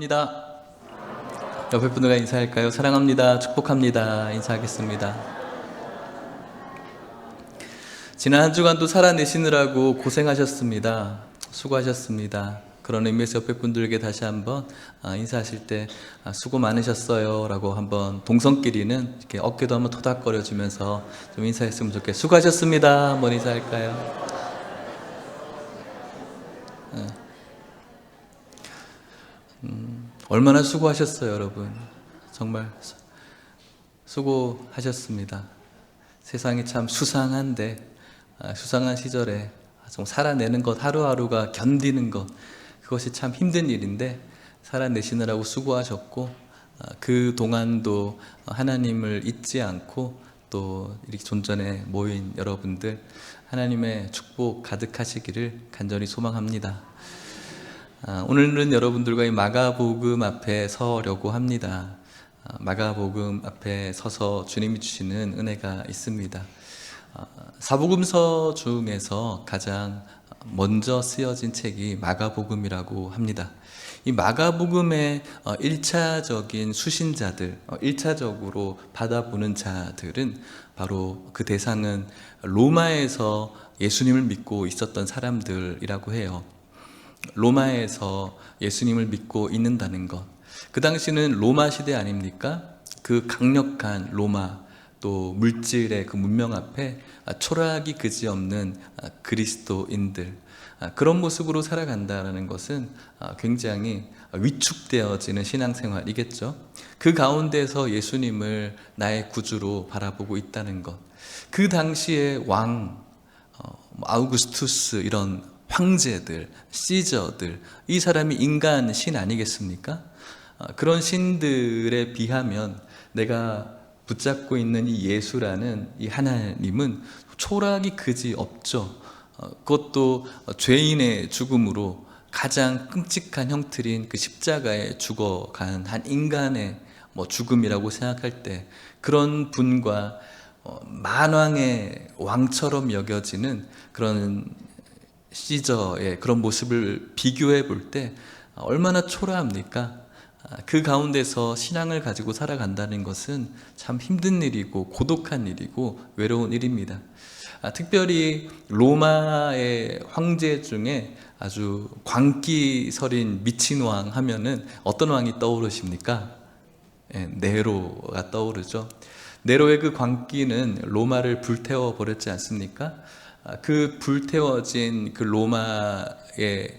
사랑합니다. 옆에 분들과 인사할까요? 사랑합니다. 축복합니다. 인사하겠습니다. 지난 한 주간도 살아내시느라고 고생하셨습니다. 수고하셨습니다. 그런 의미에서 옆에 분들에게 다시 한번 인사하실 때 수고 많으셨어요 라고 한번 동성끼리는 이렇게 어깨도 한번 토닥거려 주면서 좀 인사했으면 좋겠어요. 수고하셨습니다. 한번 인사할까요? 얼마나 수고하셨어요, 여러분. 정말 수고하셨습니다. 세상이 참 수상한데, 수상한 시절에 좀 살아내는 것, 하루하루가 견디는 것, 그것이 참 힘든 일인데 살아내시느라고 수고하셨고, 그 동안도 하나님을 잊지 않고 또 이렇게 존전에 모인 여러분들, 하나님의 축복 가득하시기를 간절히 소망합니다. 오늘은 여러분들과 이 마가복음 앞에 서려고 합니다. 마가복음 앞에 서서 주님이 주시는 은혜가 있습니다. 사복음서 중에서 가장 먼저 쓰여진 책이 마가복음이라고 합니다. 이 마가복음의 1차적인 수신자들, 1차적으로 받아보는 자들은 바로 그 대상은 로마에서 예수님을 믿고 있었던 사람들이라고 해요. 로마에서 예수님을 믿고 있는다는 것, 그 당시는 로마 시대 아닙니까? 그 강력한 로마, 또 물질의 그 문명 앞에 초라하기 그지없는 그리스도인들, 그런 모습으로 살아간다는 것은 굉장히 위축되어지는 신앙생활이겠죠. 그 가운데서 예수님을 나의 구주로 바라보고 있다는 것, 그 당시의 왕 아우구스투스, 이런 황제들, 시저들, 이 사람이 인간 신 아니겠습니까? 그런 신들에 비하면 내가 붙잡고 있는 이 예수라는 이 하나님은 초라하기 그지 없죠. 그것도 죄인의 죽음으로 가장 끔찍한 형틀인 그 십자가에 죽어간 한 인간의 죽음이라고 생각할 때, 그런 분과 만왕의 왕처럼 여겨지는 그런 시저의 그런 모습을 비교해 볼 때 얼마나 초라합니까? 그 가운데서 신앙을 가지고 살아간다는 것은 참 힘든 일이고 고독한 일이고 외로운 일입니다. 특별히 로마의 황제 중에 아주 광기서린 미친 왕 하면은 어떤 왕이 떠오르십니까? 네로가 떠오르죠. 네로의 그 광기는 로마를 불태워 버렸지 않습니까? 그 불태워진 그 로마를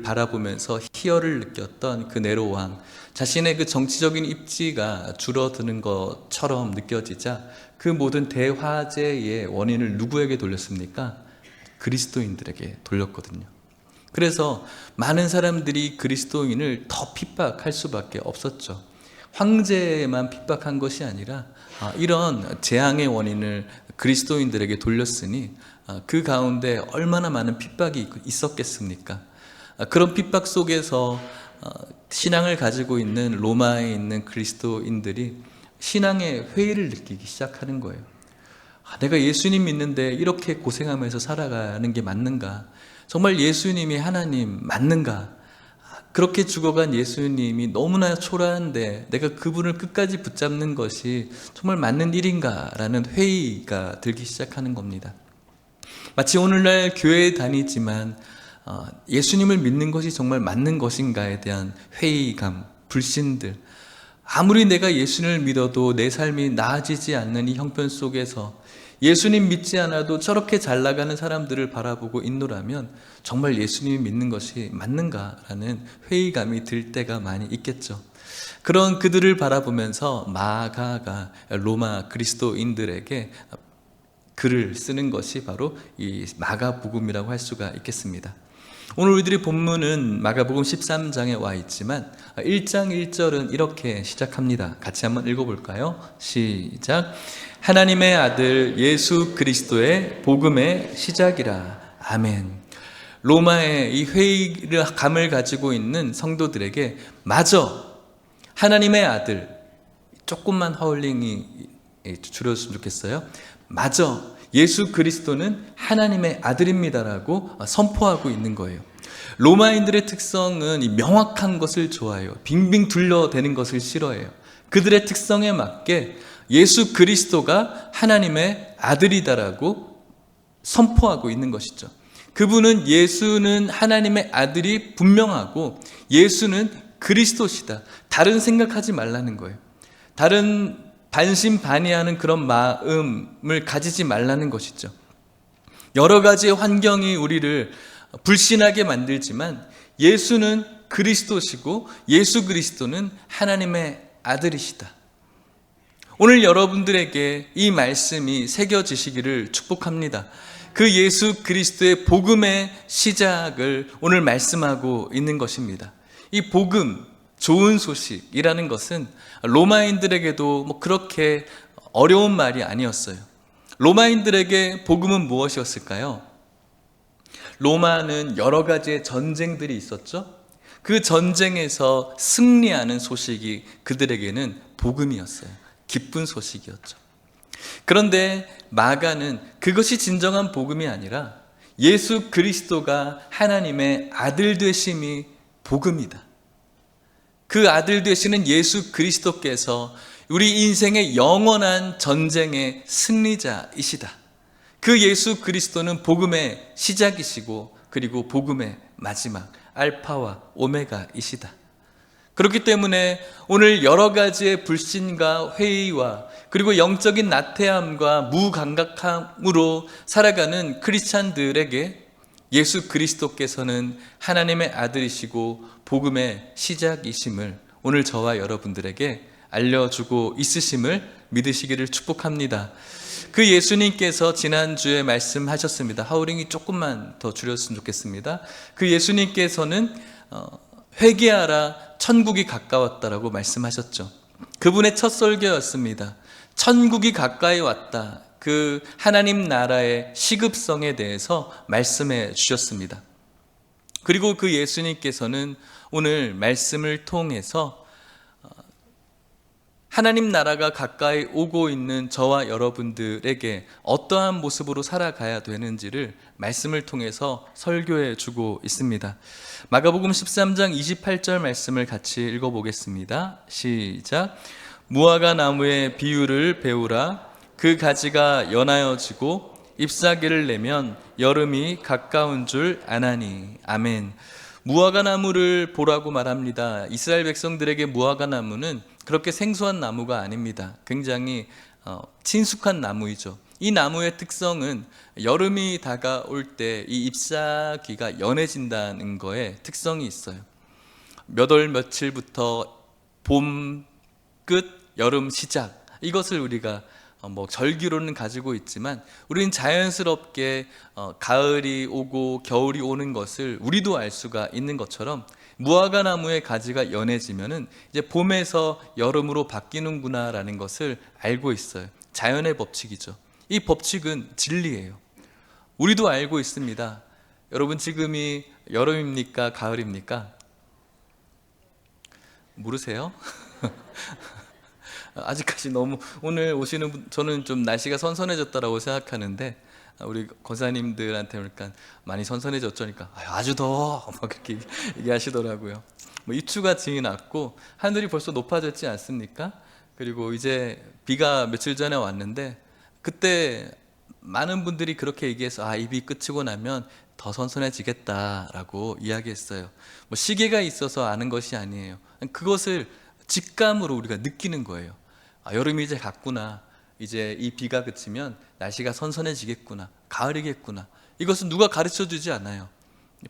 바라보면서 희열을 느꼈던 그 네로 왕, 자신의 그 정치적인 입지가 줄어드는 것처럼 느껴지자 그 모든 대화재의 원인을 누구에게 돌렸습니까? 그리스도인들에게 돌렸거든요. 그래서 많은 사람들이 그리스도인을 더 핍박할 수밖에 없었죠. 황제만 핍박한 것이 아니라 이런 재앙의 원인을 그리스도인들에게 돌렸으니 그 가운데 얼마나 많은 핍박이 있었겠습니까? 그런 핍박 속에서 신앙을 가지고 있는 로마에 있는 그리스도인들이 신앙의 회의를 느끼기 시작하는 거예요. 내가 예수님 믿는데 이렇게 고생하면서 살아가는 게 맞는가? 정말 예수님이 하나님 맞는가? 그렇게 죽어간 예수님이 너무나 초라한데 내가 그분을 끝까지 붙잡는 것이 정말 맞는 일인가? 라는 회의가 들기 시작하는 겁니다. 마치 오늘날 교회에 다니지만 예수님을 믿는 것이 정말 맞는 것인가에 대한 회의감, 불신들, 아무리 내가 예수님을 믿어도 내 삶이 나아지지 않는 이 형편 속에서 예수님 믿지 않아도 저렇게 잘 나가는 사람들을 바라보고 있노라면 정말 예수님이 믿는 것이 맞는가라는 회의감이 들 때가 많이 있겠죠. 그런 그들을 바라보면서 마가가 로마 그리스도인들에게 글을 쓰는 것이 바로 이 마가복음이라고 할 수가 있겠습니다. 오늘 우리들의 본문은 마가복음 13장에 와 있지만 1장 1절은 이렇게 시작합니다. 같이 한번 읽어볼까요? 시작. 하나님의 아들 예수 그리스도의 복음의 시작이라. 아멘. 로마의 이 회의감을 가지고 있는 성도들에게 마저 하나님의 아들, 조금만 하울링이 줄여줬으면 좋겠어요. 마저 예수 그리스도는 하나님의 아들입니다라고 선포하고 있는 거예요. 로마인들의 특성은 이 명확한 것을 좋아해요. 빙빙 둘러대는 것을 싫어해요. 그들의 특성에 맞게 예수 그리스도가 하나님의 아들이다라고 선포하고 있는 것이죠. 그분은 예수는 하나님의 아들이 분명하고 예수는 그리스도시다. 다른 생각하지 말라는 거예요. 다른 반신반의하는 그런 마음을 가지지 말라는 것이죠. 여러 가지의 환경이 우리를 불신하게 만들지만 예수는 그리스도시고 예수 그리스도는 하나님의 아들이시다. 오늘 여러분들에게 이 말씀이 새겨지시기를 축복합니다. 그 예수 그리스도의 복음의 시작을 오늘 말씀하고 있는 것입니다. 이 복음, 좋은 소식이라는 것은 로마인들에게도 그렇게 어려운 말이 아니었어요. 로마인들에게 복음은 무엇이었을까요? 로마는 여러 가지의 전쟁들이 있었죠. 그 전쟁에서 승리하는 소식이 그들에게는 복음이었어요. 기쁜 소식이었죠. 그런데 마가는 그것이 진정한 복음이 아니라 예수 그리스도가 하나님의 아들 되심이 복음이다. 그 아들 되시는 예수 그리스도께서 우리 인생의 영원한 전쟁의 승리자이시다. 그 예수 그리스도는 복음의 시작이시고 그리고 복음의 마지막 알파와 오메가이시다. 그렇기 때문에 오늘 여러 가지의 불신과 회의와 그리고 영적인 나태함과 무감각함으로 살아가는 크리스찬들에게 예수 그리스도께서는 하나님의 아들이시고 복음의 시작이심을 오늘 저와 여러분들에게 알려주고 있으심을 믿으시기를 축복합니다. 그 예수님께서 지난주에 말씀하셨습니다. 하우링이 조금만 더 줄였으면 좋겠습니다. 그 예수님께서는 회개하라 천국이 가까웠다라고 말씀하셨죠. 그분의 첫 설교였습니다. 천국이 가까이 왔다. 그 하나님 나라의 시급성에 대해서 말씀해 주셨습니다. 그리고 그 예수님께서는 오늘 말씀을 통해서 하나님 나라가 가까이 오고 있는 저와 여러분들에게 어떠한 모습으로 살아가야 되는지를 말씀을 통해서 설교해 주고 있습니다. 마가복음 13장 28절 말씀을 같이 읽어보겠습니다. 시작. 무화과 나무의 비유를 배우라. 그 가지가 연하여지고 잎사귀를 내면 여름이 가까운 줄 아나니. 아멘. 무화과 나무를 보라고 말합니다. 이스라엘 백성들에게 무화과 나무는 그렇게 생소한 나무가 아닙니다. 굉장히 친숙한 나무이죠. 이 나무의 특성은 여름이 다가올 때 이 잎사귀가 연해진다는 거에 특성이 있어요. 몇 월 며칠부터 봄 끝, 여름 시작, 이것을 우리가 절기로는 가지고 있지만 우리는 자연스럽게 가을이 오고 겨울이 오는 것을 우리도 알 수가 있는 것처럼 무화과 나무의 가지가 연해지면은 이제 봄에서 여름으로 바뀌는구나라는 것을 알고 있어요. 자연의 법칙이죠. 이 법칙은 진리예요. 우리도 알고 있습니다. 여러분, 지금이 여름입니까? 가을입니까? 모르세요? 아직까지 너무 오늘 오시는 분, 저는 좀 날씨가 선선해졌다라고 생각하는데 우리 권사님들한테 그러니까 많이 선선해졌죠니까 아주 더워 막 그렇게 얘기하시더라고요. 입추가 지났고 하늘이 벌써 높아졌지 않습니까? 그리고 이제 비가 며칠 전에 왔는데 그때 많은 분들이 그렇게 얘기해서 이 비 그치고 나면 더 선선해지겠다라고 이야기했어요. 시계가 있어서 아는 것이 아니에요. 그것을 직감으로 우리가 느끼는 거예요. 여름이 이제 갔구나. 이제 이 비가 그치면 날씨가 선선해지겠구나. 가을이겠구나. 이것은 누가 가르쳐 주지 않아요.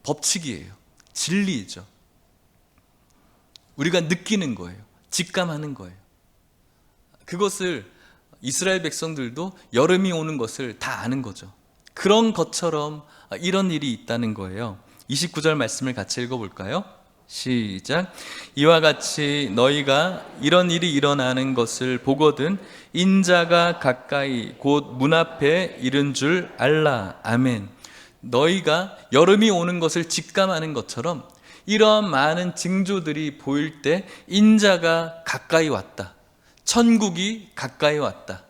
법칙이에요. 진리이죠. 우리가 느끼는 거예요. 직감하는 거예요. 그것을 이스라엘 백성들도 여름이 오는 것을 다 아는 거죠. 그런 것처럼 이런 일이 있다는 거예요. 29절 말씀을 같이 읽어볼까요? 시작. 이와 같이 너희가 이런 일이 일어나는 것을 보거든 인자가 가까이 곧 문 앞에 이른 줄 알라. 아멘. 너희가 여름이 오는 것을 직감하는 것처럼 이러한 많은 징조들이 보일 때 인자가 가까이 왔다. 천국이 가까이 왔다.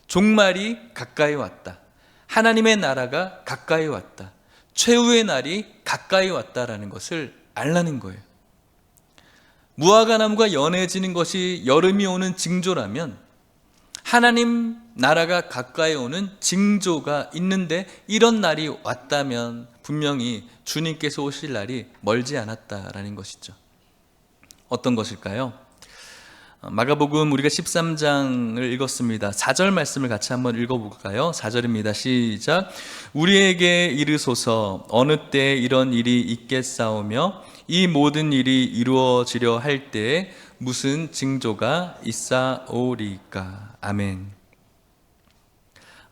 종말이 가까이 왔다. 하나님의 나라가 가까이 왔다. 최후의 날이 가까이 왔다라는 것을 알라는 거예요. 무화과 나무가 연해지는 것이 여름이 오는 징조라면 하나님 나라가 가까이 오는 징조가 있는데, 이런 날이 왔다면 분명히 주님께서 오실 날이 멀지 않았다라는 것이죠. 어떤 것일까요? 마가복음 우리가 13장을 읽었습니다. 4절 말씀을 같이 한번 읽어볼까요? 4절입니다. 시작. 우리에게 이르소서 어느 때 이런 일이 있겠사오며 이 모든 일이 이루어지려 할 때에 무슨 징조가 있사오리까. 아멘.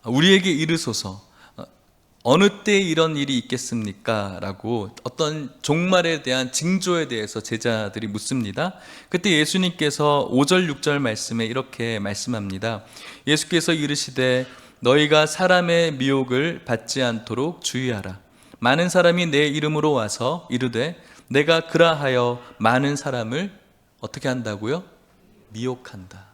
우리에게 이르소서, 어느 때 이런 일이 있겠습니까? 라고 어떤 종말에 대한 징조에 대해서 제자들이 묻습니다. 그때 예수님께서 5절 6절 말씀에 이렇게 말씀합니다. 예수께서 이르시되 너희가 사람의 미혹을 받지 않도록 주의하라. 많은 사람이 내 이름으로 와서 이르되 내가 그라하여 많은 사람을 어떻게 한다고요? 미혹한다.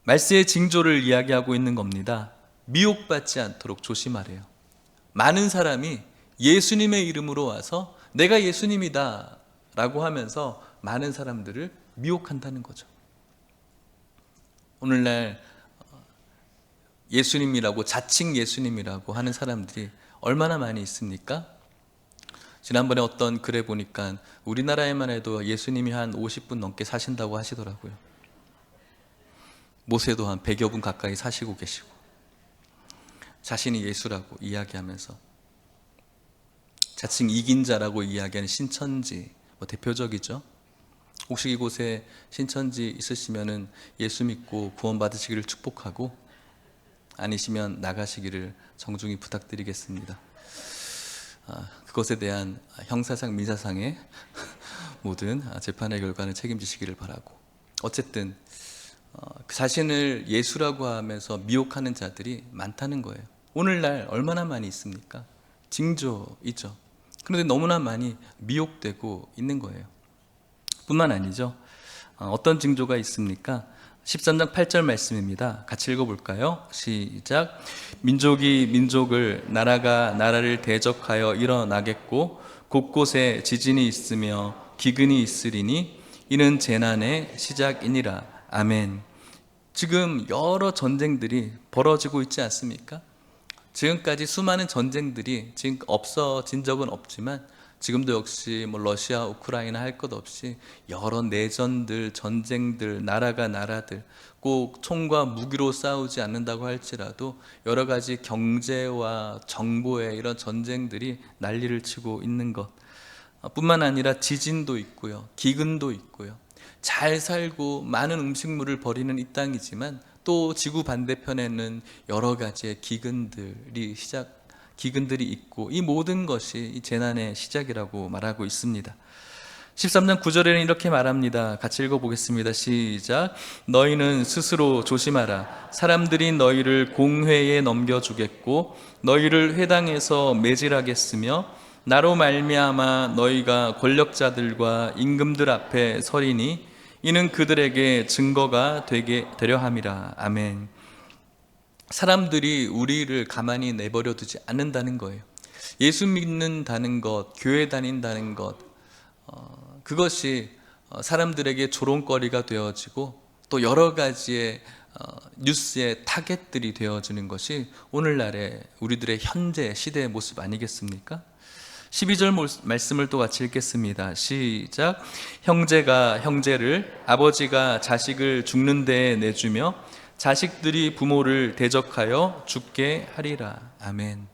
말세의 징조를 이야기하고 있는 겁니다. 미혹받지 않도록 조심하래요. 많은 사람이 예수님의 이름으로 와서 내가 예수님이다 라고 하면서 많은 사람들을 미혹한다는 거죠. 오늘날 예수님이라고, 자칭 예수님이라고 하는 사람들이 얼마나 많이 있습니까? 지난번에 어떤 글에 보니까 우리나라에만 해도 예수님이 한 50분 넘게 사신다고 하시더라고요. 모세도 한 100여 분 가까이 사시고 계시고, 자신이 예수라고 이야기하면서 자칭 이긴 자라고 이야기하는 신천지 대표적이죠. 혹시 이곳에 신천지 있으시면은 예수 믿고 구원 받으시기를 축복하고, 아니시면 나가시기를 정중히 부탁드리겠습니다. 그것에 대한 형사상 민사상의 모든 재판의 결과는 책임지시기를 바라고, 어쨌든 자신을 예수라고 하면서 미혹하는 자들이 많다는 거예요. 오늘날 얼마나 많이 있습니까? 징조이죠. 그런데 너무나 많이 미혹되고 있는 거예요. 뿐만 아니죠. 어떤 징조가 있습니까? 13장 8절 말씀입니다. 같이 읽어볼까요? 시작. 민족이 민족을, 나라가 나라를 대적하여 일어나겠고 곳곳에 지진이 있으며 기근이 있으리니 이는 재난의 시작이니라. 아멘. 지금 여러 전쟁들이 벌어지고 있지 않습니까? 지금까지 수많은 전쟁들이 지금 없어진 적은 없지만 지금도 역시 러시아, 우크라이나 할 것 없이 여러 내전들, 전쟁들, 나라가 나라들, 꼭 총과 무기로 싸우지 않는다고 할지라도 여러 가지 경제와 정보의 이런 전쟁들이 난리를 치고 있는 것 뿐만 아니라 지진도 있고요, 기근도 있고요. 잘 살고 많은 음식물을 버리는 이 땅이지만 또 지구 반대편에는 여러 가지의 기근들이 있고, 이 모든 것이 이 재난의 시작이라고 말하고 있습니다. 13장 9절에는 이렇게 말합니다. 같이 읽어보겠습니다. 시작. 너희는 스스로 조심하라. 사람들이 너희를 공회에 넘겨주겠고 너희를 회당에서 매질하겠으며 나로 말미암아 너희가 권력자들과 임금들 앞에 서리니 이는 그들에게 증거가 되려 함이라. 아멘. 사람들이 우리를 가만히 내버려 두지 않는다는 거예요. 예수 믿는다는 것, 교회 다닌다는 것, 그것이 사람들에게 조롱거리가 되어지고 또 여러 가지의 뉴스의 타겟들이 되어지는 것이 오늘날의 우리들의 현재 시대의 모습 아니겠습니까? 12절 말씀을 또 같이 읽겠습니다. 시작. 형제가 형제를, 아버지가 자식을 죽는 데에 내주며 자식들이 부모를 대적하여 죽게 하리라. 아멘.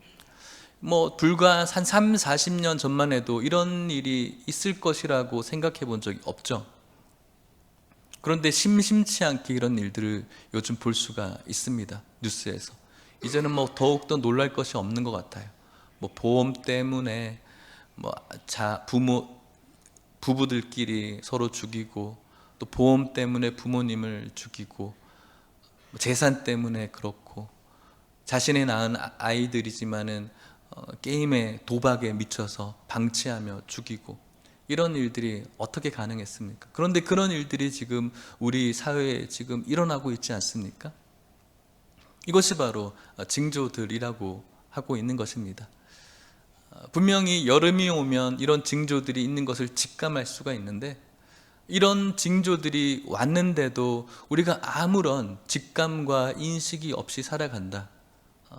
불과 한 3, 40년 전만 해도 이런 일이 있을 것이라고 생각해 본 적이 없죠. 그런데 심심치 않게 이런 일들을 요즘 볼 수가 있습니다. 뉴스에서. 이제는 더욱더 놀랄 것이 없는 것 같아요. 보험 때문에 부부들끼리 서로 죽이고, 또 보험 때문에 부모님을 죽이고, 재산 때문에 그렇고, 자신이 낳은 아이들이지만은 게임에 도박에 미쳐서 방치하며 죽이고, 이런 일들이 어떻게 가능했습니까? 그런데 그런 일들이 지금 우리 사회에 지금 일어나고 있지 않습니까? 이것이 바로 징조들이라고 하고 있는 것입니다. 분명히 여름이 오면 이런 징조들이 있는 것을 직감할 수가 있는데, 이런 징조들이 왔는데도 우리가 아무런 직감과 인식이 없이 살아간다.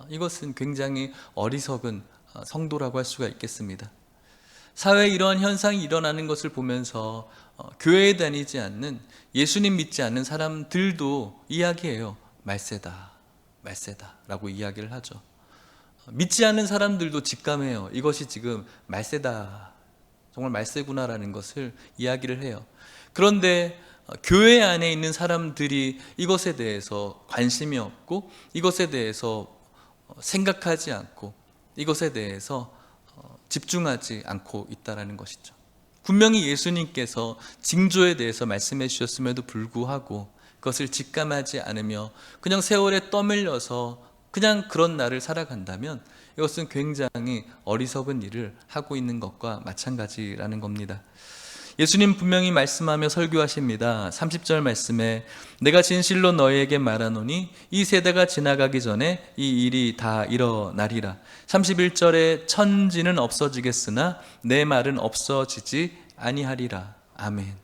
이것은 굉장히 어리석은 성도라고 할 수가 있겠습니다. 사회에 이러한 현상이 일어나는 것을 보면서 교회에 다니지 않는, 예수님 믿지 않는 사람들도 이야기해요. 말세다, 말세다 라고 이야기를 하죠. 믿지 않는 사람들도 직감해요. 이것이 지금 말세다, 정말 말세구나라는 것을 이야기를 해요. 그런데 교회 안에 있는 사람들이 이것에 대해서 관심이 없고, 이것에 대해서 생각하지 않고, 이것에 대해서 집중하지 않고 있다는 것이죠. 분명히 예수님께서 징조에 대해서 말씀해 주셨음에도 불구하고 그것을 직감하지 않으며 그냥 세월에 떠밀려서 그냥 그런 날을 살아간다면 이것은 굉장히 어리석은 일을 하고 있는 것과 마찬가지라는 겁니다. 예수님 분명히 말씀하며 설교하십니다. 30절 말씀에 내가 진실로 너희에게 말하노니 이 세대가 지나가기 전에 이 일이 다 일어나리라. 31절에 천지는 없어지겠으나 내 말은 없어지지 아니하리라. 아멘.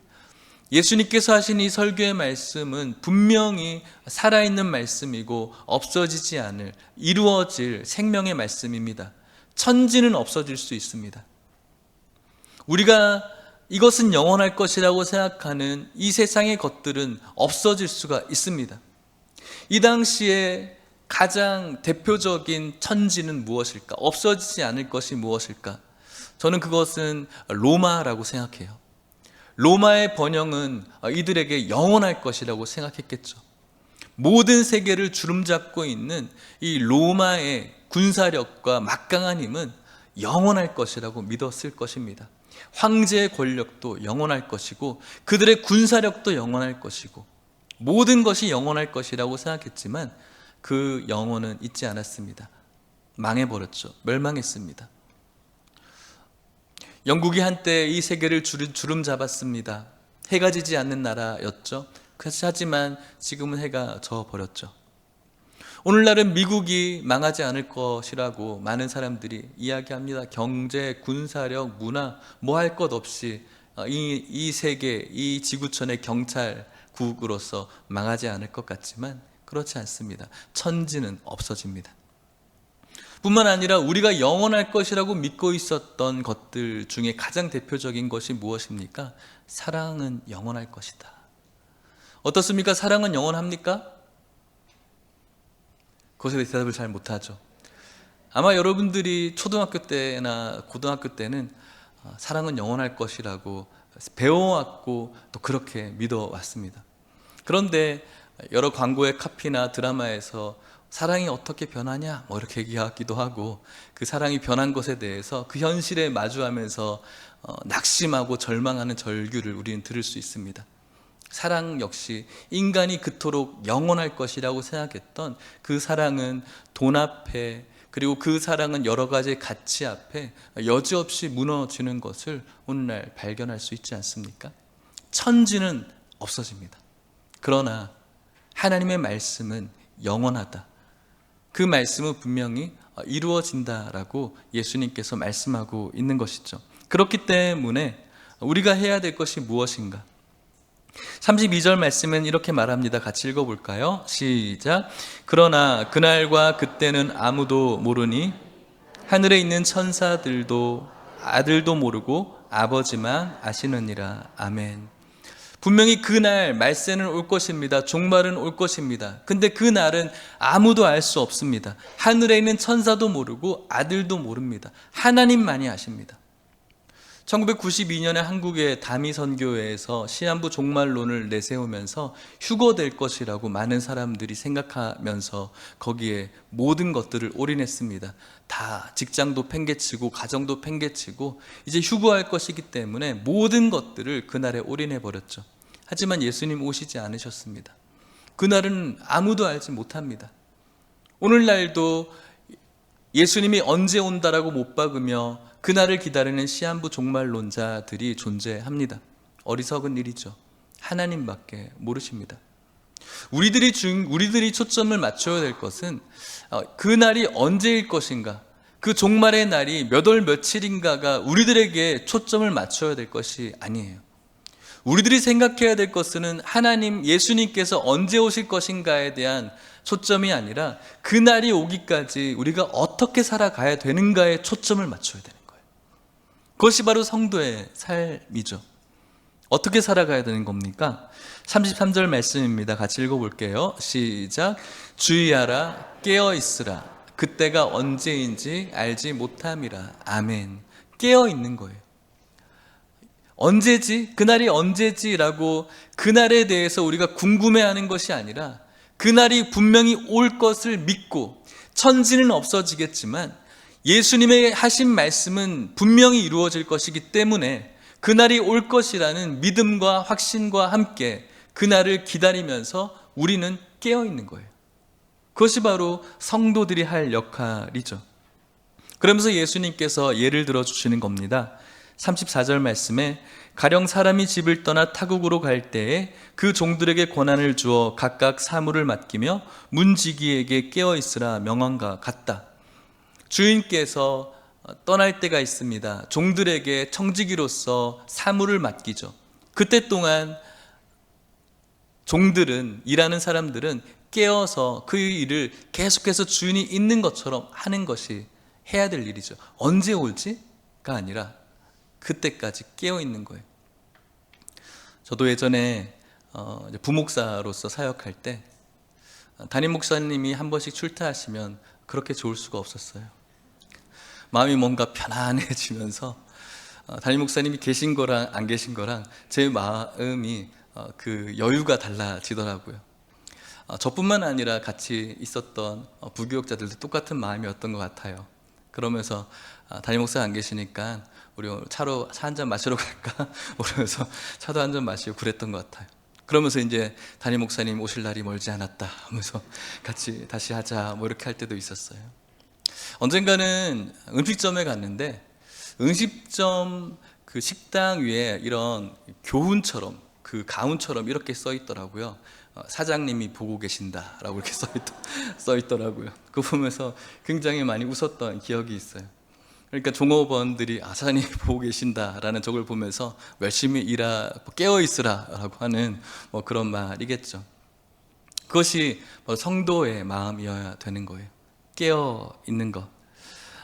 예수님께서 하신 이 설교의 말씀은 분명히 살아있는 말씀이고 없어지지 않을, 이루어질 생명의 말씀입니다. 천지는 없어질 수 있습니다. 우리가 이것은 영원할 것이라고 생각하는 이 세상의 것들은 없어질 수가 있습니다. 이 당시에 가장 대표적인 천지는 무엇일까? 없어지지 않을 것이 무엇일까? 저는 그것은 로마라고 생각해요. 로마의 번영은 이들에게 영원할 것이라고 생각했겠죠. 모든 세계를 주름잡고 있는 이 로마의 군사력과 막강한 힘은 영원할 것이라고 믿었을 것입니다. 황제의 권력도 영원할 것이고 그들의 군사력도 영원할 것이고 모든 것이 영원할 것이라고 생각했지만 그 영혼은 있지 않았습니다. 망해버렸죠. 멸망했습니다. 영국이 한때 이 세계를 주름잡았습니다. 해가 지지 않는 나라였죠. 하지만 지금은 해가 져버렸죠. 오늘날은 미국이 망하지 않을 것이라고 많은 사람들이 이야기합니다. 경제, 군사력, 문화 뭐 할 것 없이 이 세계, 이 지구촌의 경찰국으로서 망하지 않을 것 같지만 그렇지 않습니다. 천지는 없어집니다. 뿐만 아니라 우리가 영원할 것이라고 믿고 있었던 것들 중에 가장 대표적인 것이 무엇입니까? 사랑은 영원할 것이다. 어떻습니까? 사랑은 영원합니까? 그것에 대해 대답을 잘 못하죠. 아마 여러분들이 초등학교 때나 고등학교 때는 사랑은 영원할 것이라고 배워왔고 또 그렇게 믿어왔습니다. 그런데 여러 광고의 카피나 드라마에서 사랑이 어떻게 변하냐 뭐 이렇게 얘기하기도 하고 그 사랑이 변한 것에 대해서 그 현실에 마주하면서 낙심하고 절망하는 절규를 우리는 들을 수 있습니다. 사랑 역시 인간이 그토록 영원할 것이라고 생각했던 그 사랑은 돈 앞에, 그리고 그 사랑은 여러 가지 가치 앞에 여지없이 무너지는 것을 오늘날 발견할 수 있지 않습니까? 천지는 없어집니다. 그러나 하나님의 말씀은 영원하다. 그 말씀은 분명히 이루어진다라고 예수님께서 말씀하고 있는 것이죠. 그렇기 때문에 우리가 해야 될 것이 무엇인가? 32절 말씀은 이렇게 말합니다. 같이 읽어볼까요? 시작. 그러나 그날과 그때는 아무도 모르니 하늘에 있는 천사들도 아들도 모르고 아버지만 아시느니라. 아멘. 분명히 그날 말세는 올 것입니다. 종말은 올 것입니다. 근데 그 날은 아무도 알 수 없습니다. 하늘에 있는 천사도 모르고 아들도 모릅니다. 하나님만이 아십니다. 1992년에 한국의 다미선교회에서 시한부 종말론을 내세우면서 휴거될 것이라고 많은 사람들이 생각하면서 거기에 모든 것들을 올인했습니다. 다 직장도 팽개치고 가정도 팽개치고 이제 휴거할 것이기 때문에 모든 것들을 그날에 올인해버렸죠. 하지만 예수님 오시지 않으셨습니다. 그날은 아무도 알지 못합니다. 오늘날도 예수님이 언제 온다라고 못 박으며 그날을 기다리는 시한부 종말론자들이 존재합니다. 어리석은 일이죠. 하나님밖에 모르십니다. 우리들이 초점을 맞춰야 될 것은 그날이 언제일 것인가, 그 종말의 날이 몇 월 며칠인가가 우리들에게 초점을 맞춰야 될 것이 아니에요. 우리들이 생각해야 될 것은 하나님, 예수님께서 언제 오실 것인가에 대한 초점이 아니라 그날이 오기까지 우리가 어떻게 살아가야 되는가에 초점을 맞춰야 되는 거예요. 그것이 바로 성도의 삶이죠. 어떻게 살아가야 되는 겁니까? 33절 말씀입니다. 같이 읽어볼게요. 시작. 주의하라, 깨어있으라. 그때가 언제인지 알지 못함이라. 아멘. 깨어있는 거예요. 언제지? 그날이 언제지라고 그날에 대해서 우리가 궁금해하는 것이 아니라 그날이 분명히 올 것을 믿고, 천지는 없어지겠지만 예수님의 하신 말씀은 분명히 이루어질 것이기 때문에 그날이 올 것이라는 믿음과 확신과 함께 그날을 기다리면서 우리는 깨어있는 거예요. 그것이 바로 성도들이 할 역할이죠. 그러면서 예수님께서 예를 들어 주시는 겁니다. 34절 말씀에 가령 사람이 집을 떠나 타국으로 갈 때에 그 종들에게 권한을 주어 각각 사물을 맡기며 문지기에게 깨어있으라 명함과 같다. 주인께서 떠날 때가 있습니다. 종들에게 청지기로서 사물을 맡기죠. 그때 동안 종들은, 일하는 사람들은 깨어서 그 일을 계속해서 주인이 있는 것처럼 하는 것이 해야 될 일이죠. 언제 올지가 아니라 그때까지 깨어 있는 거예요. 저도 예전에 부목사로서 사역할 때 담임 목사님이 한 번씩 출타하시면 그렇게 좋을 수가 없었어요. 마음이 뭔가 편안해지면서 담임 목사님이 계신 거랑 안 계신 거랑 제 마음이 그 여유가 달라지더라고요. 저뿐만 아니라 같이 있었던 부교육자들도 똑같은 마음이었던 것 같아요. 그러면서 담임 목사 안 계시니까 우리 차로 차 한 잔 마시러 갈까? 그러면서 차도 한 잔 마시고 그랬던 것 같아요. 그러면서 이제 담임 목사님 오실 날이 멀지 않았다 하면서 같이 다시 하자 뭐 이렇게 할 때도 있었어요. 언젠가는 음식점에 갔는데 음식점 그 식당 위에 이런 교훈처럼, 그 가훈처럼 이렇게 써 있더라고요. 사장님이 보고 계신다라고 이렇게 써 있더라고요. 그거 보면서 굉장히 많이 웃었던 기억이 있어요. 그러니까 종업원들이 사장님이 보고 계신다라는 적을 보면서 열심히 깨어 있으라라고 하는 뭐 그런 말이겠죠. 그것이 성도의 마음이어야 되는 거예요. 깨어 있는 것.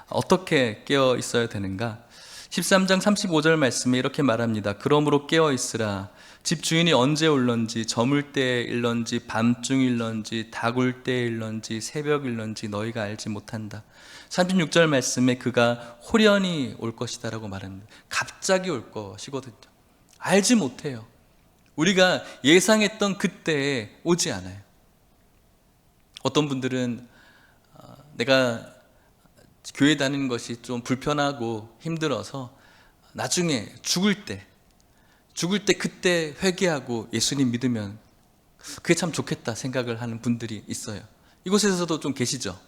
어떻게 깨어 있어야 되는가? 13장 35절 말씀에 이렇게 말합니다. 그러므로 깨어 있으라. 집 주인이 언제 올런지, 저물 때에 일런지, 밤중일런지, 다굴 때에 일런지, 새벽일런지 너희가 알지 못한다. 36절 말씀에 그가 호련히 올 것이다 라고 말합니다. 갑자기 올 것이거든요. 알지 못해요. 우리가 예상했던 그때에 오지 않아요. 어떤 분들은 내가 교회 다니는 것이 좀 불편하고 힘들어서 나중에 죽을 때 그때 회개하고 예수님 믿으면 그게 참 좋겠다 생각을 하는 분들이 있어요. 이곳에서도 좀 계시죠?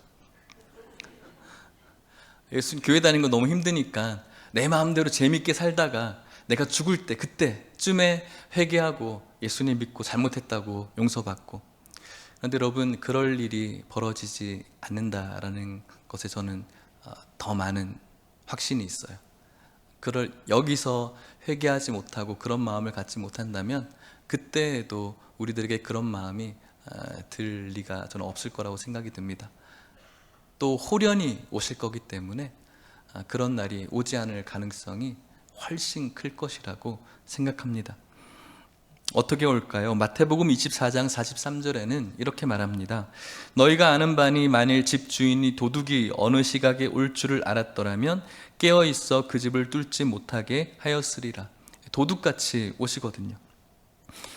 교회 다니는 거 너무 힘드니까 내 마음대로 재밌게 살다가 내가 죽을 때 그때쯤에 회개하고 예수님 믿고 잘못했다고 용서받고. 그런데 여러분, 그럴 일이 벌어지지 않는다라는 것에 저는 더 많은 확신이 있어요. 여기서 회개하지 못하고 그런 마음을 갖지 못한다면 그때에도 우리들에게 그런 마음이 들 리가 저는 없을 거라고 생각이 듭니다. 또 호련히 오실 거기 때문에 그런 날이 오지 않을 가능성이 훨씬 클 것이라고 생각합니다. 어떻게 올까요? 마태복음 24장 43절에는 이렇게 말합니다. 너희가 아는 바니 만일 집 주인이 도둑이 어느 시각에 올 줄을 알았더라면 깨어 있어 그 집을 뚫지 못하게 하였으리라. 도둑같이 오시거든요.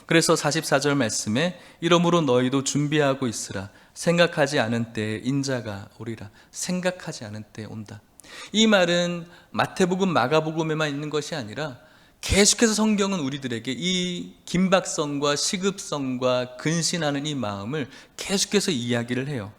그래서 44절 말씀에 이러므로 너희도 준비하고 있으라. 생각하지 않은 때에 인자가 오리라. 생각하지 않은 때에 온다. 이 말은 마태복음, 마가복음에만 있는 것이 아니라 계속해서 성경은 우리들에게 이 긴박성과 시급성과 근신하는 이 마음을 계속해서 이야기를 해요.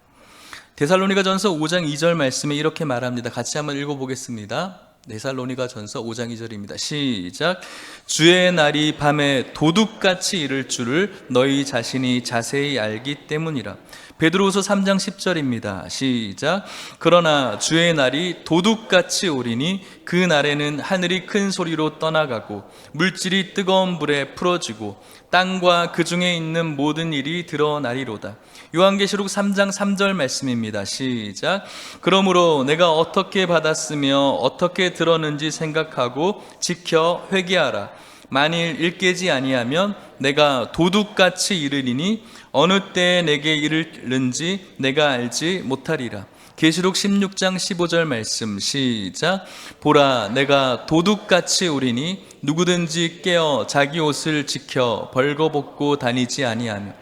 데살로니가전서 5장 2절 말씀에 이렇게 말합니다. 같이 한번 읽어보겠습니다. 데살로니가전서 5장 2절입니다. 시작. 주의 날이 밤에 도둑같이 이를 줄을 너희 자신이 자세히 알기 때문이라. 베드로후서 3장 10절입니다. 시작. 그러나 주의 날이 도둑같이 오리니 그 날에는 하늘이 큰 소리로 떠나가고 물질이 뜨거운 불에 풀어지고 땅과 그 중에 있는 모든 일이 드러나리로다. 요한계시록 3장 3절 말씀입니다. 시작. 그러므로 내가 어떻게 받았으며 어떻게 들었는지 생각하고 지켜 회개하라. 만일 일깨지 아니하면 내가 도둑같이 이르리니 어느 때에 내게 이르는지 내가 알지 못하리라. 계시록 16장 15절 말씀. 시작. 보라, 내가 도둑같이 오리니 누구든지 깨어 자기 옷을 지켜 벌거벗고 다니지 아니하며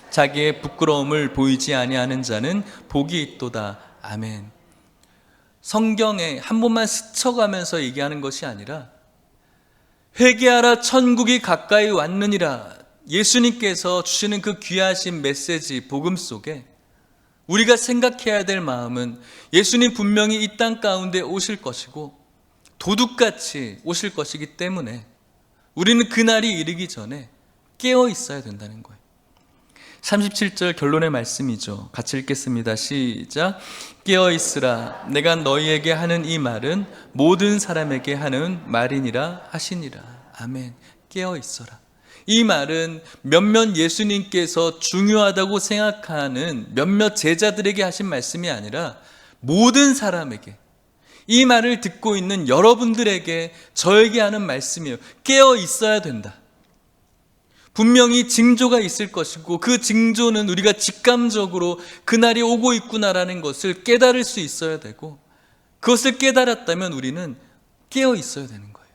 자기의 부끄러움을 보이지 아니하는 자는 복이 있도다. 아멘. 성경에 한 번만 스쳐가면서 얘기하는 것이 아니라 회개하라, 천국이 가까이 왔느니라, 예수님께서 주시는 그 귀하신 메시지, 복음 속에 우리가 생각해야 될 마음은 예수님 분명히 이 땅 가운데 오실 것이고 도둑같이 오실 것이기 때문에 우리는 그날이 이르기 전에 깨어 있어야 된다는 거예요. 37절 결론의 말씀이죠. 같이 읽겠습니다. 시작. 깨어 있으라. 내가 너희에게 하는 이 말은 모든 사람에게 하는 말이니라 하시니라. 아멘. 깨어 있어라. 이 말은 몇몇 예수님께서 중요하다고 생각하는 몇몇 제자들에게 하신 말씀이 아니라 모든 사람에게, 이 말을 듣고 있는 여러분들에게, 저에게 하는 말씀이에요. 깨어 있어야 된다. 분명히 징조가 있을 것이고 그 징조는 우리가 직감적으로 그날이 오고 있구나라는 것을 깨달을 수 있어야 되고, 그것을 깨달았다면 우리는 깨어 있어야 되는 거예요.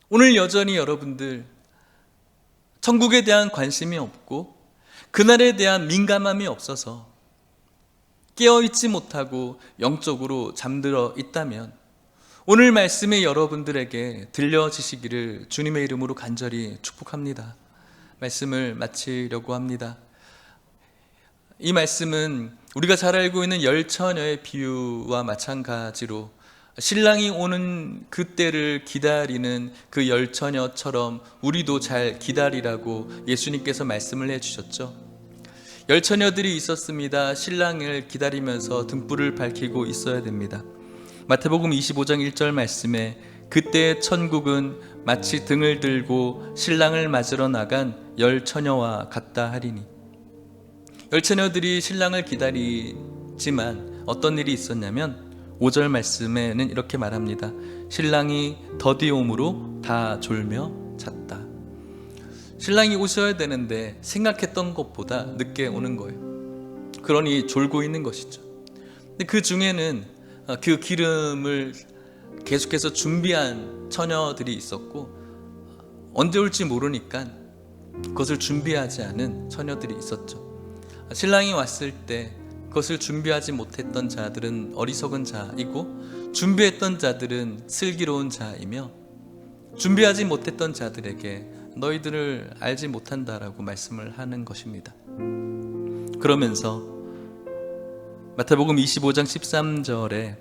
오늘 여전히 여러분들 천국에 대한 관심이 없고 그날에 대한 민감함이 없어서 깨어있지 못하고 영적으로 잠들어 있다면 오늘 말씀이 여러분들에게 들려지시기를 주님의 이름으로 간절히 축복합니다. 말씀을 마치려고 합니다. 이 말씀은 우리가 잘 알고 있는 열 처녀의 비유와 마찬가지로 신랑이 오는 그때를 기다리는 그 열 처녀처럼 우리도 잘 기다리라고 예수님께서 말씀을 해주셨죠. 열 처녀들이 있었습니다. 신랑을 기다리면서 등불을 밝히고 있어야 됩니다. 마태복음 25장 1절 말씀에 그때 천국은 마치 등을 들고 신랑을 맞으러 나간 열 처녀와 같다 하리니, 열 처녀들이 신랑을 기다리지만 어떤 일이 있었냐면 5절 말씀에는 이렇게 말합니다. 신랑이 더디 오므로 다 졸며 잤다. 신랑이 오셔야 되는데 생각했던 것보다 늦게 오는 거예요. 그러니 졸고 있는 것이죠. 근데 그 중에는 그 기름을 계속해서 준비한 처녀들이 있었고, 언제 올지 모르니까 그것을 준비하지 않은 처녀들이 있었죠. 신랑이 왔을 때 그것을 준비하지 못했던 자들은 어리석은 자이고, 준비했던 자들은 슬기로운 자이며, 준비하지 못했던 자들에게 너희들을 알지 못한다라고 말씀을 하는 것입니다. 그러면서 마태복음 25장 13절에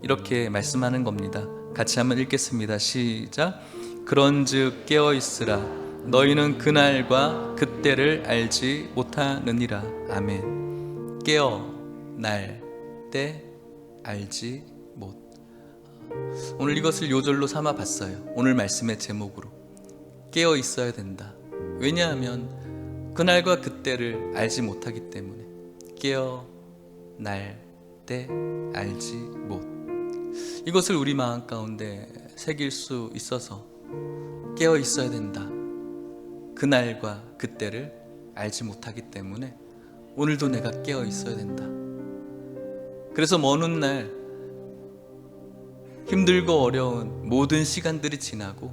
이렇게 말씀하는 겁니다. 같이 한번 읽겠습니다. 시작. 그런즉 깨어있으라. 너희는 그날과 그때를 알지 못하느니라. 아멘. 깨어, 날, 때, 알지 못. 오늘 이것을 요절로 삼아 봤어요. 오늘 말씀의 제목으로. 깨어 있어야 된다. 왜냐하면 그날과 그때를 알지 못하기 때문에. 깨어, 날, 때, 알지 못. 이것을 우리 마음 가운데 새길 수 있어서 깨어 있어야 된다. 그날과 그때를 알지 못하기 때문에 오늘도 내가 깨어 있어야 된다. 그래서 먼 훗날 힘들고 어려운 모든 시간들이 지나고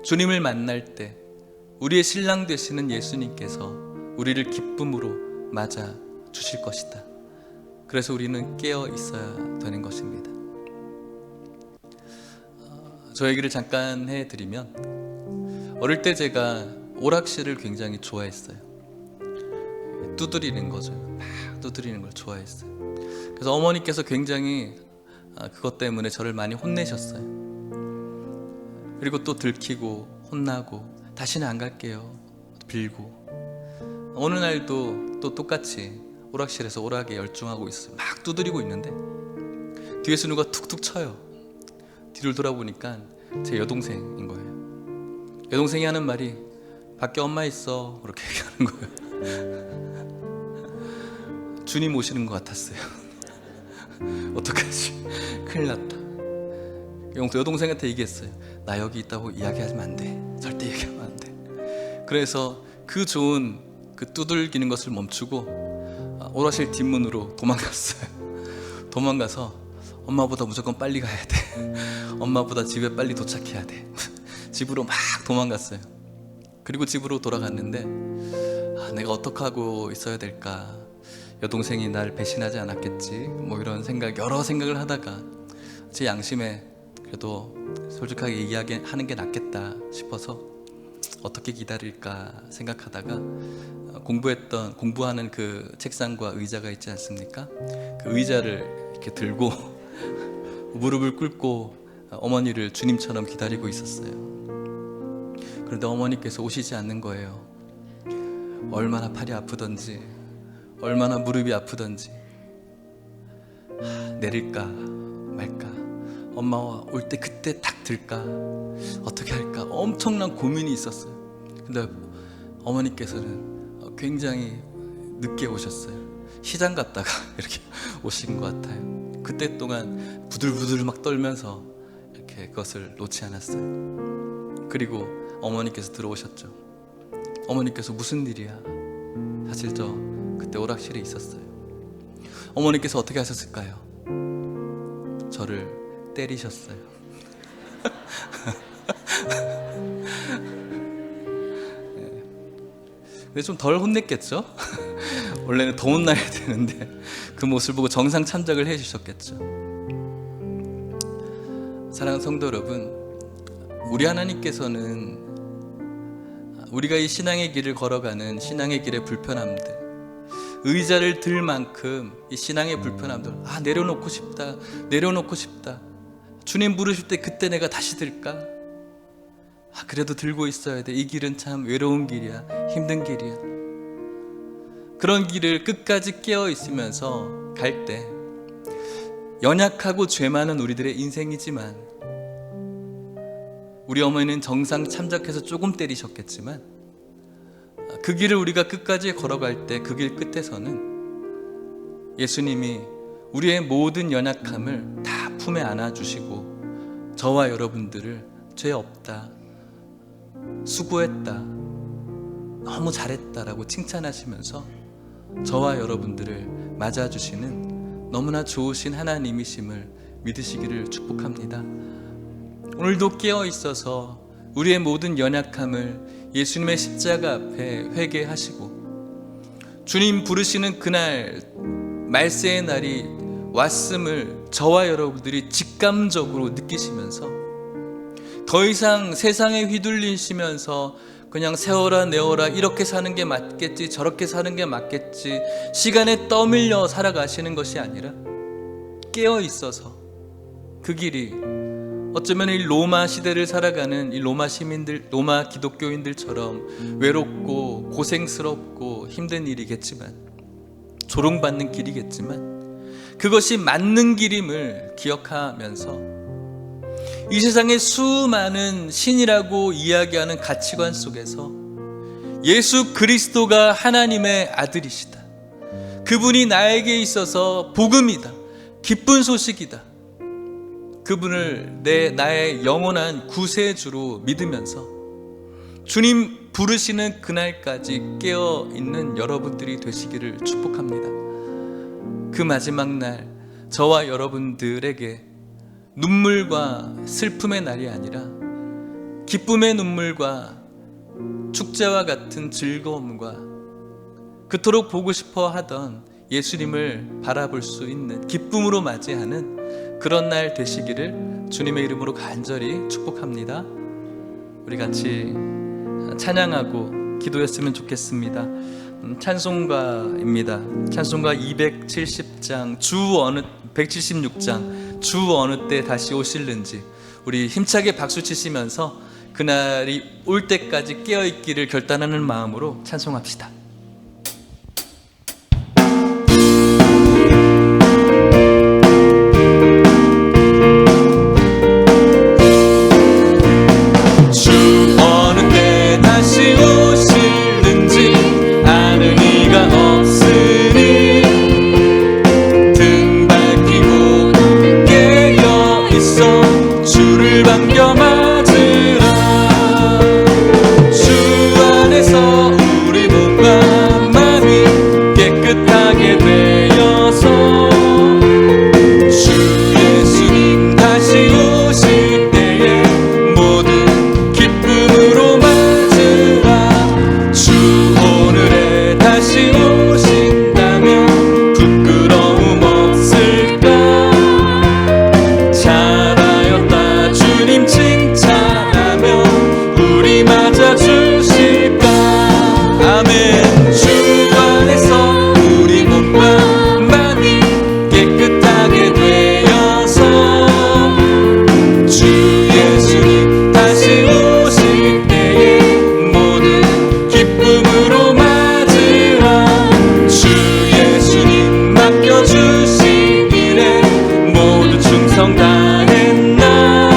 주님을 만날 때 우리의 신랑 되시는 예수님께서 우리를 기쁨으로 맞아 주실 것이다. 그래서 우리는 깨어 있어야 되는 것입니다. 저 얘기를 잠깐 해드리면, 어릴 때 제가 오락실을 굉장히 좋아했어요. 두드리는 거죠. 막 두드리는 걸 좋아했어요. 그래서 어머니께서 굉장히 그것 때문에 저를 많이 혼내셨어요. 그리고 또 들키고 혼나고 다시는 안 갈게요 빌고, 어느 날도 또 똑같이 오락실에서 오락에 열중하고 있어요. 막 두드리고 있는데 뒤에서 누가 툭툭 쳐요. 뒤를 돌아보니까 제 여동생인 거예요. 여동생이 하는 말이 밖에 엄마 있어 그렇게 얘기하는 거예요. 주님 오시는 것 같았어요. 어떡하지? 큰일 났다. 여동생한테 얘기했어요. 나 여기 있다고 이야기하면 안 돼. 절대 얘기하면 안 돼. 그래서 그 좋은 그 두들기는 것을 멈추고 오락실 뒷문으로 도망갔어요. 도망가서 엄마보다 무조건 빨리 가야 돼. 엄마보다 집에 빨리 도착해야 돼. 집으로 막 도망갔어요. 그리고 집으로 돌아갔는데 내가 어떻게 하고 있어야 될까? 여동생이 날 배신하지 않았겠지? 뭐 이런 생각, 여러 생각을 하다가 제 양심에 그래도 솔직하게 이야기하는 게 낫겠다 싶어서 어떻게 기다릴까 생각하다가 공부하는 그 책상과 의자가 있지 않습니까? 그 의자를 이렇게 들고 무릎을 꿇고 어머니를 주님처럼 기다리고 있었어요. 그런데 어머니께서 오시지 않는 거예요. 얼마나 팔이 아프던지, 얼마나 무릎이 아프던지, 내릴까 말까, 엄마와 올 때 그때 딱 들까, 어떻게 할까, 엄청난 고민이 있었어요. 근데 어머니께서는 굉장히 늦게 오셨어요. 시장 갔다가 이렇게 오신 것 같아요. 그때 동안 부들부들 막 떨면서 이렇게 그것을 놓지 않았어요. 그리고 어머니께서 들어오셨죠. 어머니께서 무슨 일이야? 사실 저 그때 오락실에 있었어요. 어머니께서 어떻게 하셨을까요? 저를 때리셨어요. 근데 좀 덜 혼냈겠죠? 원래는 더 혼나야 되는데 그 모습을 보고 정상 참작을 해주셨겠죠. 사랑하는 성도 여러분, 우리 하나님께서는 우리가 이 신앙의 길을 걸어가는 신앙의 길의 불편함들, 의자를 들 만큼 이 신앙의 불편함들, 내려놓고 싶다, 내려놓고 싶다, 주님 부르실 때 그때 내가 다시 들까? 그래도 들고 있어야 돼. 이 길은 참 외로운 길이야, 힘든 길이야. 그런 길을 끝까지 깨어 있으면서 갈 때 연약하고 죄 많은 우리들의 인생이지만, 우리 어머니는 정상 참작해서 조금 때리셨겠지만, 그 길을 우리가 끝까지 걸어갈 때 그 길 끝에서는 예수님이 우리의 모든 연약함을 다 품에 안아주시고 저와 여러분들을 죄 없다, 수고했다, 너무 잘했다라고 칭찬하시면서 저와 여러분들을 맞아주시는 너무나 좋으신 하나님이심을 믿으시기를 축복합니다. 오늘도 깨어 있어서 우리의 모든 연약함을 예수님의 십자가 앞에 회개하시고, 주님 부르시는 그날 말세의 날이 왔음을 저와 여러분들이 직감적으로 느끼시면서 더 이상 세상에 휘둘리시면서 그냥 세워라 내어라, 이렇게 사는 게 맞겠지, 저렇게 사는 게 맞겠지, 시간에 떠밀려 살아가시는 것이 아니라 깨어 있어서 그 길이 어쩌면 이 로마 시대를 살아가는 이 로마 시민들, 로마 기독교인들처럼 외롭고 고생스럽고 힘든 일이겠지만, 조롱받는 길이겠지만, 그것이 맞는 길임을 기억하면서 이 세상의 수많은 신이라고 이야기하는 가치관 속에서 예수 그리스도가 하나님의 아들이시다, 그분이 나에게 있어서 복음이다, 기쁜 소식이다, 그분을 나의 영원한 구세주로 믿으면서 주님 부르시는 그날까지 깨어있는 여러분들이 되시기를 축복합니다. 그 마지막 날 저와 여러분들에게 눈물과 슬픔의 날이 아니라 기쁨의 눈물과 축제와 같은 즐거움과 그토록 보고 싶어 하던 예수님을 바라볼 수 있는 기쁨으로 맞이하는 그런 날 되시기를 주님의 이름으로 간절히 축복합니다. 우리 같이 찬양하고 기도했으면 좋겠습니다. 찬송가입니다. 찬송가 270장 176장 주 어느 때 다시 오실는지 우리 힘차게 박수 치시면서 그날이 올 때까지 깨어있기를 결단하는 마음으로 찬송합시다. 주 어느 때 다시 오실는지 아는 이가 없으니 등 밝히고 깨어 있어 주를 반겨 맞으라. 주 안에서 우리 몸과 마음이 깨끗하게 되어서 주 예수님 다시 오실 때에 모든 기쁨으로 맞으라. 주 오늘에 다시 오신다면 부끄러움 없을까. 잘하였다 주님 칭찬하며 우리 맞아주실까. 아멘. 주 안에서 우리 몸과 마음이 깨끗하게 되어서 주 예수님 다시 오실 때에 모든 기쁨으로 맞으라. 주 예수님 맡겨주신 일에 모두 충성 다했나.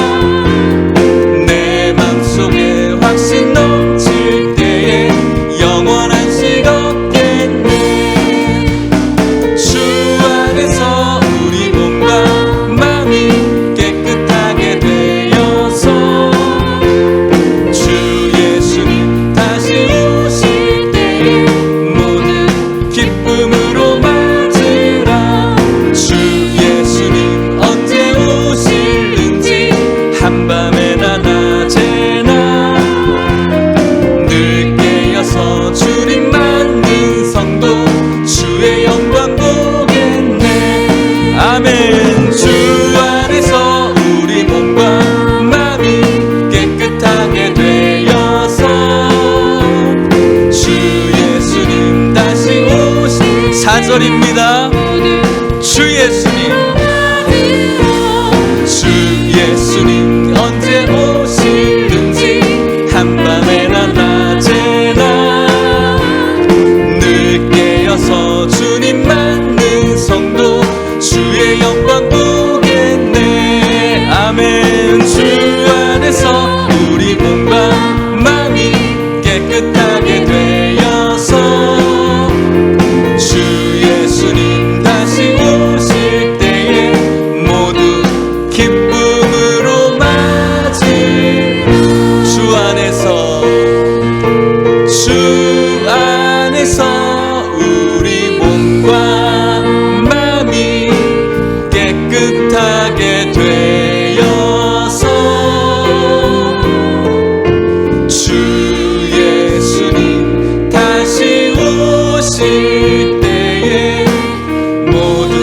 내 맘속에 확신 넘칠 때에 영원한 식 없겠네. 주 안에서 우리 몸과 마음이 깨끗하게 되어서 주 예수님 다시 오실 때에 모든 기쁨으로 맞으라. 주 예수님 언제 오실는지 한밤에나 낮에나 늘 깨어서 주님 맞는 성도 주의 영광 보겠네. 아멘. 주 안에서 우리 몸과 마음이 깨끗하게 되어서 주 예수님 다시 오실 4절입니다. 주 예수님 언제 오실는지 한밤에나 낮에나 늘 깨어서 주님 맞는 성도 주의 영광 보겠네. 아멘. 주 안에서 우리 몸과 마음이 깨끗하게 되어서 주 예수님 다시 오실 때에 모두 기쁨으로 맞을. 주 안에서 우리 몸과 마음이 깨끗하게 되어서 주 예수님 다시 오실 때에 모두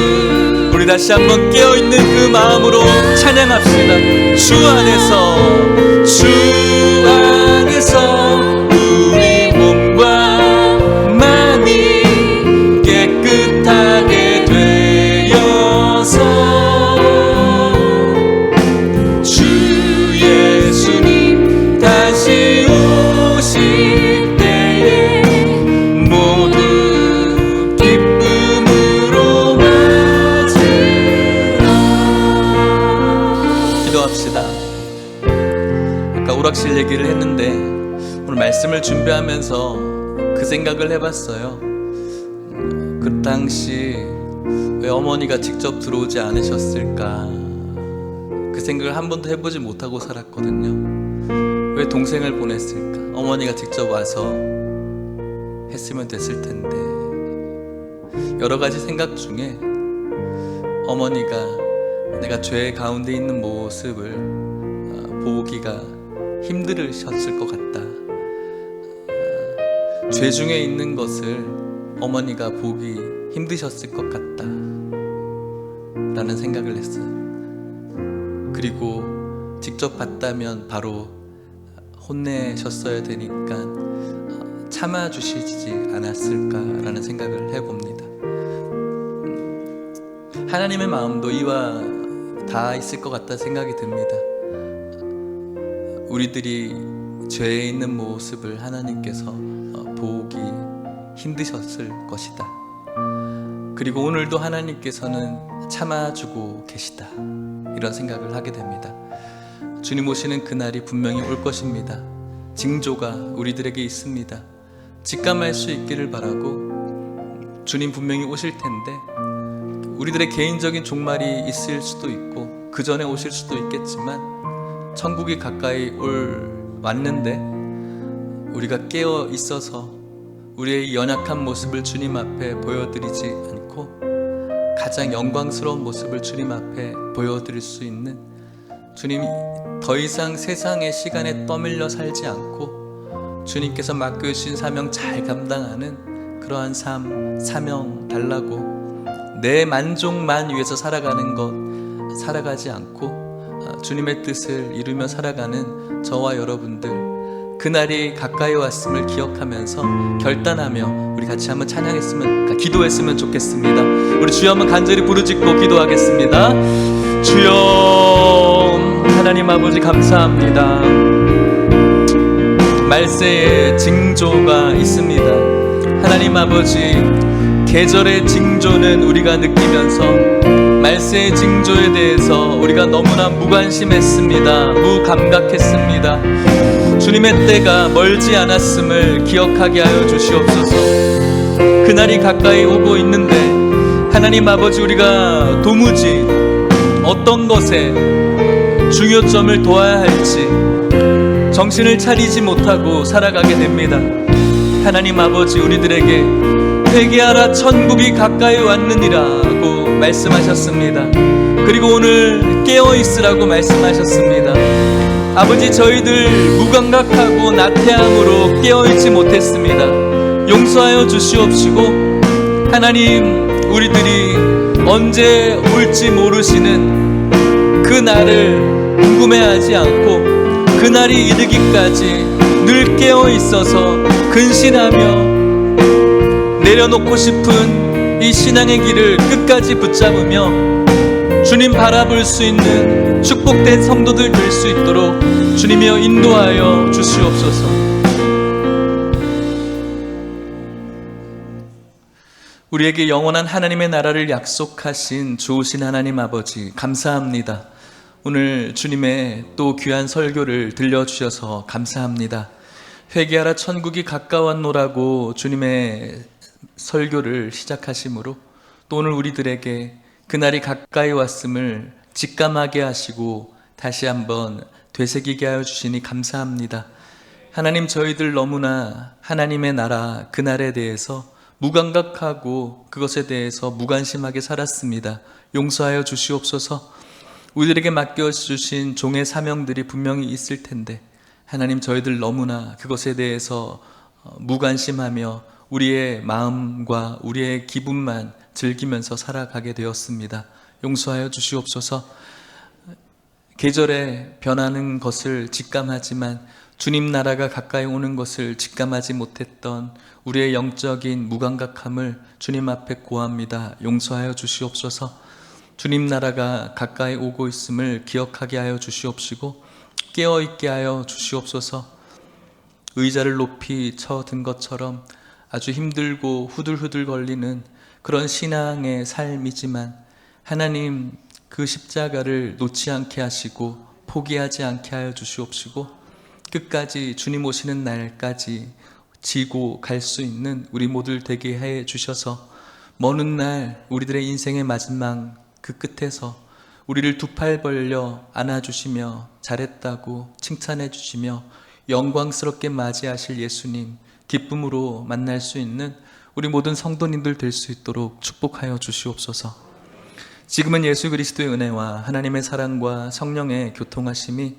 우리 다시 한번 깨어있는 그 마음으로 찬양합시다. 주 안에서 우리 몸과 마음이 깨끗하게 되어서 주 예수님 다시 오실 때에 모두 기쁨으로 맞으라. 기도합시다. 아까 오락실 얘기를 했는데 오늘 말씀을 준비하면서 그 생각을 해봤어요. 그 당시 왜 어머니가 직접 들어오지 않으셨을까. 그 생각을 한 번도 해보지 못하고 살았거든요. 왜 동생을 보냈을까. 어머니가 직접 와서 했으면 됐을 텐데. 여러 가지 생각 중에 어머니가 내가 죄 가운데 있는 모습을 보기가 힘들으셨을 것 같다. 죄 중에 있는 것을 어머니가 보기 힘드셨을 것 같다 라는 생각을 했어요. 그리고 직접 봤다면 바로 혼내셨어야 되니까 참아주시지 않았을까라는 생각을 해봅니다. 하나님의 마음도 이와 다 있을 것 같다 생각이 듭니다. 우리들이 죄에 있는 모습을 하나님께서 보기 힘드셨을 것이다. 그리고 오늘도 하나님께서는 참아주고 계시다. 이런 생각을 하게 됩니다. 주님 오시는 그날이 분명히 올 것입니다. 징조가 우리들에게 있습니다. 직감할 수 있기를 바라고, 주님 분명히 오실 텐데 우리들의 개인적인 종말이 있을 수도 있고 그 전에 오실 수도 있겠지만, 천국이 가까이 왔는데 우리가 깨어 있어서 우리의 연약한 모습을 주님 앞에 보여드리지 않고 가장 영광스러운 모습을 주님 앞에 보여드릴 수 있는, 주님이 더 이상 세상의 시간에 떠밀려 살지 않고 주님께서 맡겨주신 사명 잘 감당하는 그러한 삶, 사명 달라고, 내 만족만 위해서 살아가는 것 살아가지 않고 주님의 뜻을 이루며 살아가는 저와 여러분들, 그날이 가까이 왔음을 기억하면서 결단하며 우리 같이 한번 찬양했으면, 기도했으면 좋겠습니다. 우리 주여 한번 간절히 부르짖고 기도하겠습니다. 주여, 하나님 아버지 감사합니다. 말세에 징조가 있습니다. 하나님 아버지, 계절의 징조는 우리가 느끼면서 말세의 징조에 대해서 우리가 너무나 무관심했습니다. 무감각했습니다. 주님의 때가 멀지 않았음을 기억하게 하여 주시옵소서. 그날이 가까이 오고 있는데 하나님 아버지, 우리가 도무지 어떤 것에 중요점을 둬야 할지 정신을 차리지 못하고 살아가게 됩니다. 하나님 아버지, 우리들에게 회개하라, 천국이 가까이 왔느니라고 말씀하셨습니다. 그리고 오늘 깨어있으라고 말씀하셨습니다. 아버지, 저희들 무감각하고 나태함으로 깨어있지 못했습니다. 용서하여 주시옵시고, 하나님, 우리들이 언제 올지 모르시는 그 날을 궁금해하지 않고 그 날이 이르기까지 늘 깨어있어서 근신하며 내려놓고 싶은 이 신앙의 길을 끝까지 붙잡으며 주님 바라볼 수 있는 축복된 성도들 될 수 있도록 주님이여 인도하여 주시옵소서. 우리에게 영원한 하나님의 나라를 약속하신 좋으신 하나님 아버지, 감사합니다. 오늘 주님의 또 귀한 설교를 들려주셔서 감사합니다. 회개하라, 천국이 가까웠노라고 주님의 설교를 시작하심으로 또 오늘 우리들에게 그날이 가까이 왔음을 직감하게 하시고 다시 한번 되새기게 하여 주시니 감사합니다. 하나님, 저희들 너무나 하나님의 나라 그날에 대해서 무감각하고 그것에 대해서 무관심하게 살았습니다. 용서하여 주시옵소서. 우리들에게 맡겨주신 종의 사명들이 분명히 있을 텐데 하나님, 저희들 너무나 그것에 대해서 무관심하며 우리의 마음과 우리의 기분만 즐기면서 살아가게 되었습니다. 용서하여 주시옵소서. 계절에 변하는 것을 직감하지만 주님 나라가 가까이 오는 것을 직감하지 못했던 우리의 영적인 무감각함을 주님 앞에 고합니다. 용서하여 주시옵소서. 주님 나라가 가까이 오고 있음을 기억하게 하여 주시옵시고 깨어있게 하여 주시옵소서. 의자를 높이 쳐든 것처럼 아주 힘들고 후들후들 걸리는 그런 신앙의 삶이지만 하나님, 그 십자가를 놓지 않게 하시고 포기하지 않게 하여 주시옵시고 끝까지 주님 오시는 날까지 지고 갈 수 있는 우리 모두 되게 해 주셔서 먼 훗날 우리들의 인생의 마지막 그 끝에서 우리를 두 팔 벌려 안아주시며 잘했다고 칭찬해 주시며 영광스럽게 맞이하실 예수님 기쁨으로 만날 수 있는 우리 모든 성도님들 될 수 있도록 축복하여 주시옵소서. 지금은 예수 그리스도의 은혜와 하나님의 사랑과 성령의 교통하심이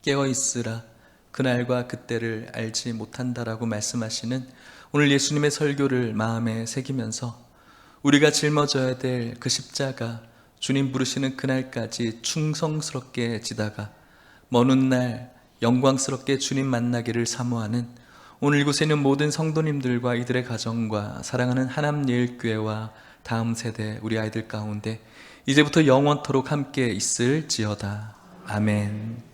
깨어있으라, 그날과 그때를 알지 못한다라고 말씀하시는 오늘 예수님의 설교를 마음에 새기면서 우리가 짊어져야 될 그 십자가, 주님 부르시는 그날까지 충성스럽게 지다가 먼 훗날 영광스럽게 주님 만나기를 사모하는 오늘 이곳에 있는 모든 성도님들과 이들의 가정과 사랑하는 하남예일교회와 다음 세대 우리 아이들 가운데 이제부터 영원토록 함께 있을지어다. 아멘.